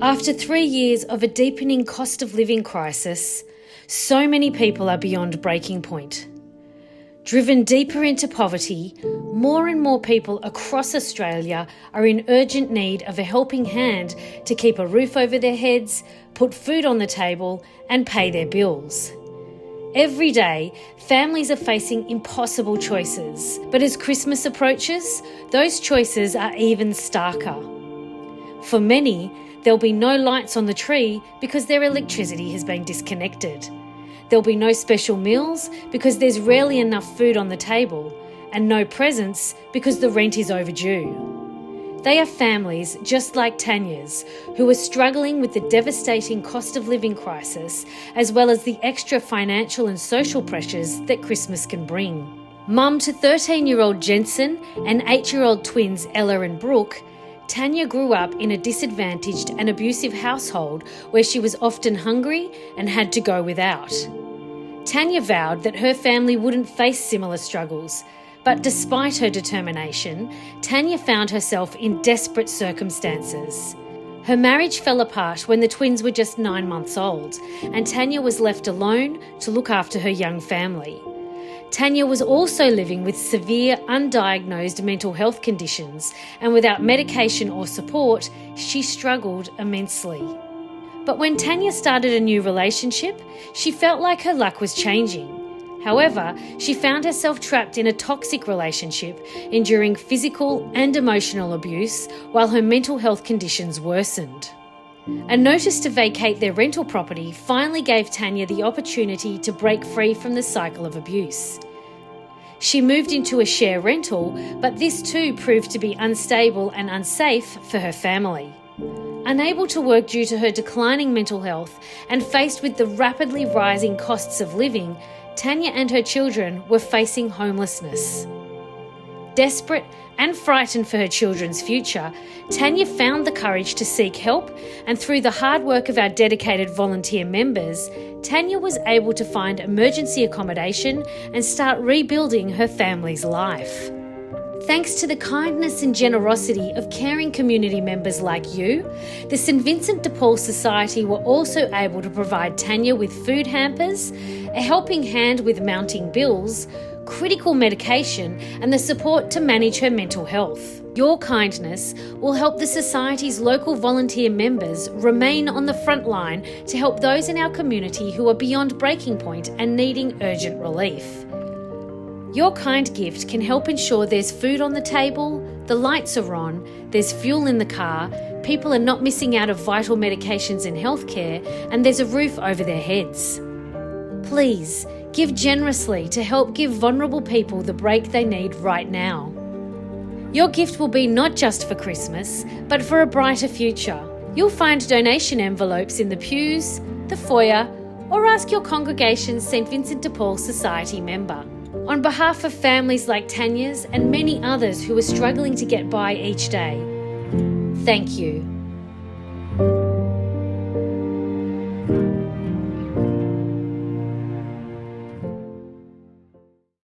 After 3 years of a deepening cost of living crisis, so many people are beyond breaking point. Driven deeper into poverty, more and more people across Australia are in urgent need of a helping hand to keep a roof over their heads, put food on the table, and pay their bills. Every day, families are facing impossible choices, but as Christmas approaches, those choices are even starker. For many, there'll be no lights on the tree because their electricity has been disconnected. There'll be no special meals because there's rarely enough food on the table, and no presents because the rent is overdue. They are families just like Tanya's who are struggling with the devastating cost of living crisis as well as the extra financial and social pressures that Christmas can bring. Mum to 13-year-old Jensen and 8-year-old twins Ella and Brooke, Tanya grew up in a disadvantaged and abusive household where she was often hungry and had to go without. Tanya vowed that her family wouldn't face similar struggles, but despite her determination, Tanya found herself in desperate circumstances. Her marriage fell apart when the twins were just 9 months old, and Tanya was left alone to look after her young family. Tanya was also living with severe, undiagnosed mental health conditions, and without medication or support, she struggled immensely. But when Tanya started a new relationship, she felt like her luck was changing. However, she found herself trapped in a toxic relationship, enduring physical and emotional abuse while her mental health conditions worsened. A notice to vacate their rental property finally gave Tanya the opportunity to break free from the cycle of abuse. She moved into a share rental, but this too proved to be unstable and unsafe for her family. Unable to work due to her declining mental health and faced with the rapidly rising costs of living, Tanya and her children were facing homelessness. Desperate and frightened for her children's future, Tanya found the courage to seek help, and through the hard work of our dedicated volunteer members, Tanya was able to find emergency accommodation and start rebuilding her family's life. Thanks to the kindness and generosity of caring community members like you, the St Vincent de Paul Society were also able to provide Tanya with food hampers, a helping hand with mounting bills, critical medication, and the support to manage her mental health. Your kindness will help the Society's local volunteer members remain on the front line to help those in our community who are beyond breaking point and needing urgent relief. Your kind gift can help ensure there's food on the table, the lights are on, there's fuel in the car, people are not missing out of vital medications and healthcare, and there's a roof over their heads. Please, give generously to help give vulnerable people the break they need right now. Your gift will be not just for Christmas, but for a brighter future. You'll find donation envelopes in the pews, the foyer, or ask your congregation's St Vincent de Paul Society member. On behalf of families like Tanya's and many others who are struggling to get by each day, thank you.